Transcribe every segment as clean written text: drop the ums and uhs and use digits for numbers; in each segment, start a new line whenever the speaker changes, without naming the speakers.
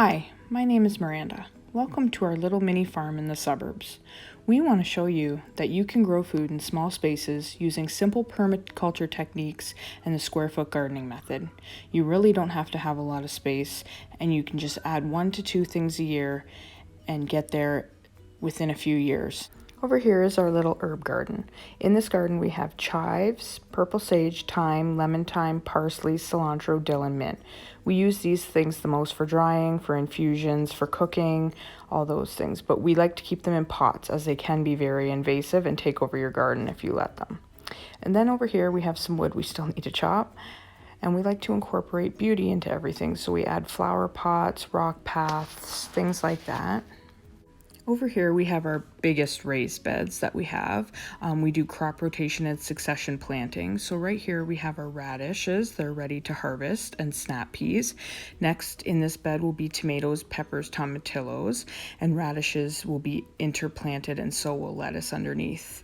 Hi, my name is Miranda. Welcome to our little mini farm in the suburbs. We want to show you that you can grow food in small spaces using simple permaculture techniques and the square foot gardening method. You really don't have to have a lot of space, and you can just add 1 to 2 things a year and get there within a few years. Over here is our little herb garden. In this garden we have chives, purple sage, thyme, lemon thyme, parsley, cilantro, dill, and mint. We use these things the most for drying, for infusions, for cooking, all those things. But we like to keep them in pots as they can be very invasive and take over your garden if you let them. And then over here we have some wood we still need to chop. And we like to incorporate beauty into everything. So we add flower pots, rock paths, things like that. Over here we have our biggest raised beds that we have. We do crop rotation and succession planting. So right here we have our radishes. They're ready to harvest, and snap peas. Next in this bed will be tomatoes, peppers, tomatillos, and radishes will be interplanted, and so will lettuce underneath.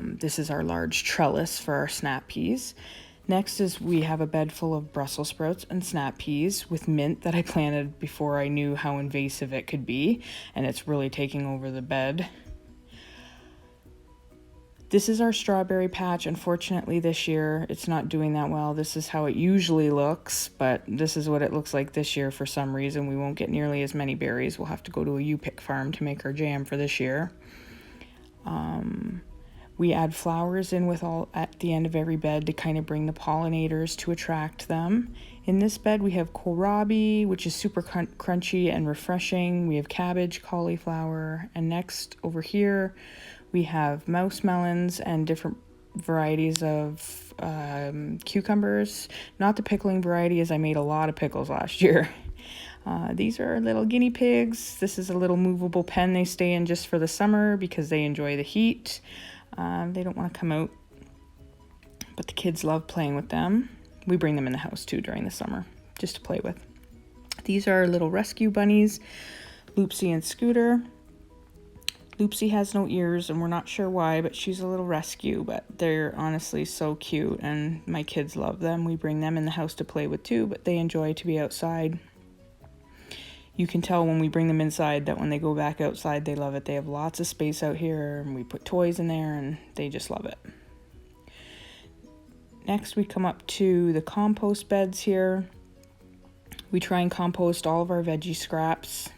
This is our large trellis for our snap peas. Next is we have a bed full of Brussels sprouts and snap peas with mint that I planted before I knew how invasive it could be, and it's really taking over the bed. This is our strawberry patch. Unfortunately this year it's not doing that well. This is how it usually looks, but this is what it looks like this year for some reason. We won't get nearly as many berries. We'll have to go to a U-pick farm to make our jam for this year. We add flowers in at the end of every bed to kind of bring the pollinators to attract them. In this bed we have kohlrabi, which is super crunchy and refreshing. We have cabbage, cauliflower, and next over here we have mouse melons and different varieties of cucumbers. Not the pickling variety, as I made a lot of pickles last year. These are our little guinea pigs. This is a little movable pen they stay in just for the summer because they enjoy the heat. They don't want to come out, but the kids love playing with them. We bring them in the house too during the summer just to play with. These are our little rescue bunnies, Loopsy and Scooter. Loopsy has no ears and we're not sure why, but she's a little rescue, but they're honestly so cute and my kids love them. We bring them in the house to play with too, but they enjoy to be outside. You can tell when we bring them inside that when they go back outside, they love it. They have lots of space out here, and we put toys in there, and they just love it. Next, we come up to the compost beds here. We try and compost all of our veggie scraps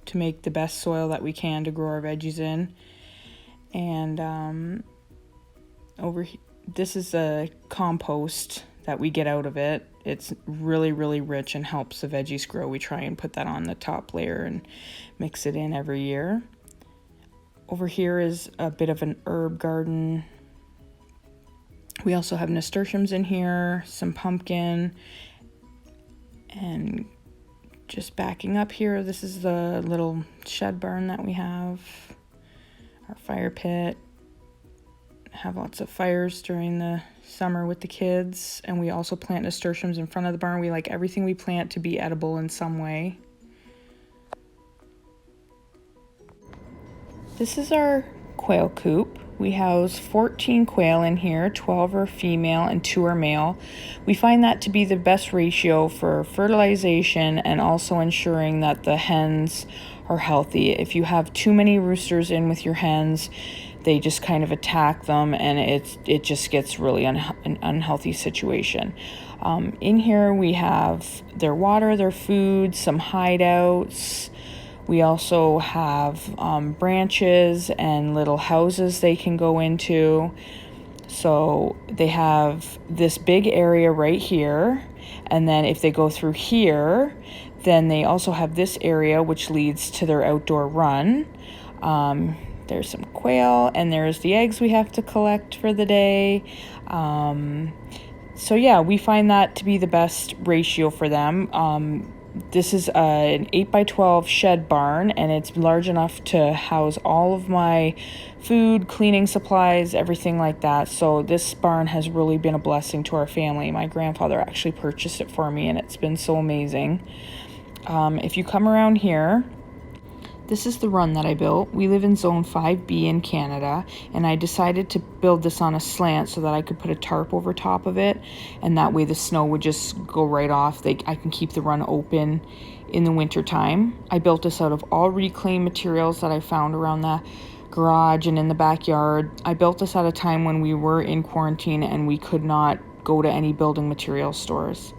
to make the best soil that we can to grow our veggies in. And this is a compost that we get out of it. It's really, really rich and helps the veggies grow. We try and put that on the top layer and mix it in every year. Over here is a bit of an herb garden. We also have nasturtiums in here, some pumpkin, and just backing up here, this is the little shed barn that we have, our fire pit. Have lots of fires during the summer with the kids, and we also plant nasturtiums in front of the barn. We like everything we plant to be edible in some way. This is our quail coop. We house 14 quail in here, 12 are female and 2 are male. We find that to be the best ratio for fertilization and also ensuring that the hens are healthy. If you have too many roosters in with your hens, they just kind of attack them, and it just gets really an unhealthy situation. In here we have their water, their food, some hideouts. We also have branches and little houses they can go into. So they have this big area right here, and then if they go through here, then they also have this area which leads to their outdoor run. There's some quail, and there's the eggs we have to collect for the day. So yeah, we find that to be the best ratio for them. This is an 8x12 shed barn, and it's large enough to house all of my food, cleaning supplies, everything like that. So this barn has really been a blessing to our family. My grandfather actually purchased it for me, and it's been so amazing. If you come around here, this is the run that I built. We live in Zone 5B in Canada, and I decided to build this on a slant so that I could put a tarp over top of it, and that way the snow would just go right off. I can keep the run open in the winter time. I built this out of all reclaimed materials that I found around the garage and in the backyard. I built this at a time when we were in quarantine and we could not go to any building material stores.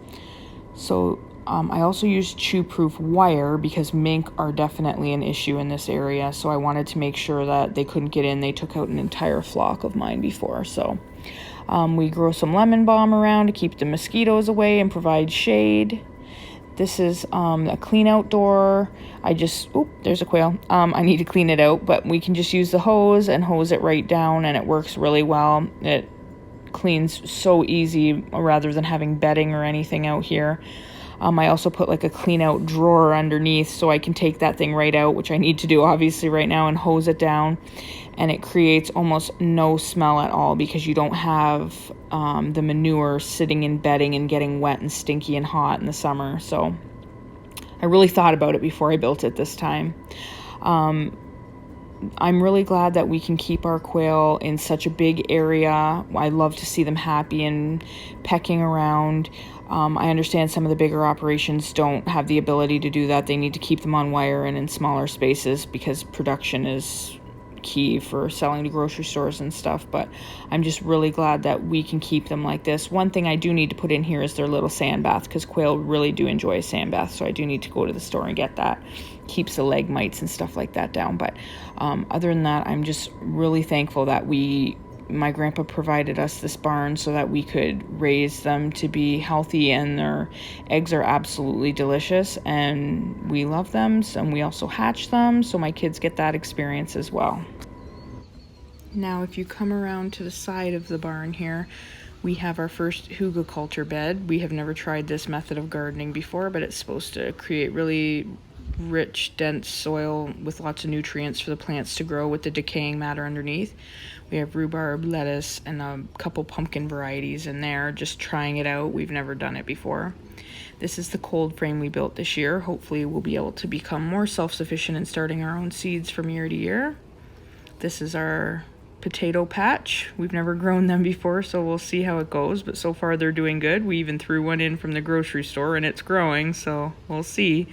So I also used chew-proof wire because mink are definitely an issue in this area. So I wanted to make sure that they couldn't get in. They took out an entire flock of mine before. So we grow some lemon balm around to keep the mosquitoes away and provide shade. This is a clean out door. There's a quail. I need to clean it out, but we can just use the hose and hose it right down, and it works really well. It cleans so easy rather than having bedding or anything out here. I also put like a clean out drawer underneath so I can take that thing right out, which I need to do obviously right now, and hose it down. And it creates almost no smell at all because you don't have the manure sitting in bedding and getting wet and stinky and hot in the summer. So I really thought about it before I built it this time. I'm really glad that we can keep our quail in such a big area. I love to see them happy and pecking around. I understand some of the bigger operations don't have the ability to do that. They need to keep them on wire and in smaller spaces because production is key for selling to grocery stores and stuff, but I'm just really glad that we can keep them like this. One thing I do need to put in here is their little sand bath, because quail really do enjoy a sand bath, so I do need to go to the store and get that. Keeps the leg mites and stuff like that down. But other than that, I'm just really thankful that my grandpa provided us this barn so that we could raise them to be healthy, and their eggs are absolutely delicious and we love them, and we also hatch them, so my kids get that experience as well. Now if you come around to the side of the barn here, we have our first hugelkultur bed. We have never tried this method of gardening before, but it's supposed to create really rich, dense soil with lots of nutrients for the plants to grow with the decaying matter underneath. We have rhubarb, lettuce, and a couple pumpkin varieties in there, just trying it out. We've never done it before. This is the cold frame we built this year. Hopefully we'll be able to become more self-sufficient in starting our own seeds from year to year. This is our potato patch. We've never grown them before, so we'll see how it goes, but so far they're doing good. We even threw one in from the grocery store and it's growing, so we'll see.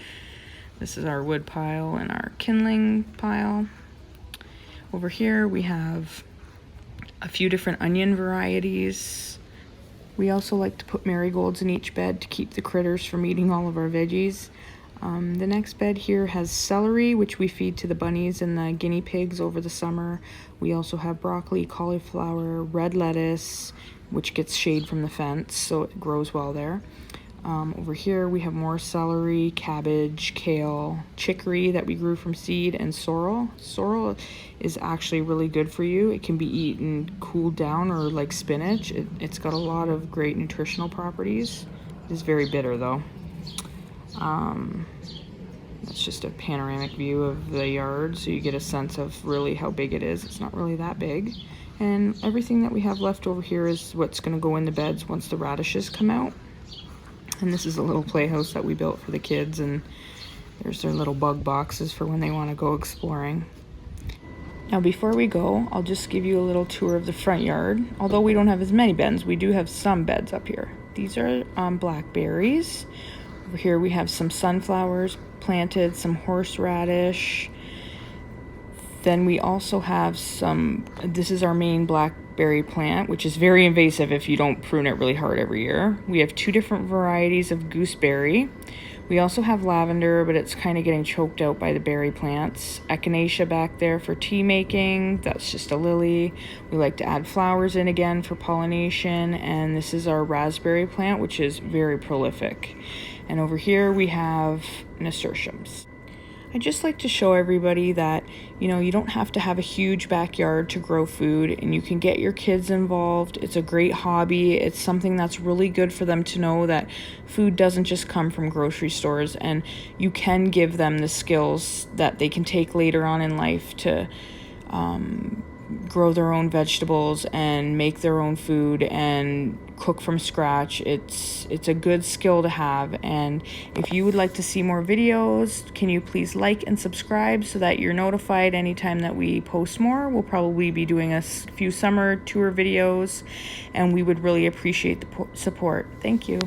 This is our wood pile and our kindling pile. Over here we have a few different onion varieties. We also like to put marigolds in each bed to keep the critters from eating all of our veggies. The next bed here has celery, which we feed to the bunnies and the guinea pigs over the summer. We also have broccoli, cauliflower, red lettuce, which gets shade from the fence, so it grows well there. Over here we have more celery, cabbage, kale, chicory that we grew from seed, and sorrel. Sorrel is actually really good for you. It can be eaten cooled down or like spinach. It's got a lot of great nutritional properties. It's very bitter though. That's just a panoramic view of the yard, so you get a sense of really how big it is. It's not really that big. And everything that we have left over here is what's going to go in the beds once the radishes come out. And this is a little playhouse that we built for the kids, and there's their little bug boxes for when they want to go exploring. Now before we go, I'll just give you a little tour of the front yard. Although we don't have as many beds, we do have some beds up here. These are blackberries. Over here we have some sunflowers planted, some horseradish. Then we also have this is our main blackberry plant, which is very invasive if you don't prune it really hard every year. We have 2 different varieties of gooseberry. We also have lavender, but it's kind of getting choked out by the berry plants. Echinacea back there for tea making. That's just a lily. We like to add flowers in again for pollination. And this is our raspberry plant, which is very prolific. And over here we have nasturtiums. I just like to show everybody that, you don't have to have a huge backyard to grow food, and you can get your kids involved. It's a great hobby. It's something that's really good for them to know that food doesn't just come from grocery stores, and you can give them the skills that they can take later on in life to grow their own vegetables and make their own food and cook from scratch. It's a good skill to have. And if you would like to see more videos, can you please like and subscribe so that you're notified anytime that we post more. We'll probably be doing a few summer tour videos, and we would really appreciate the support. Thank you.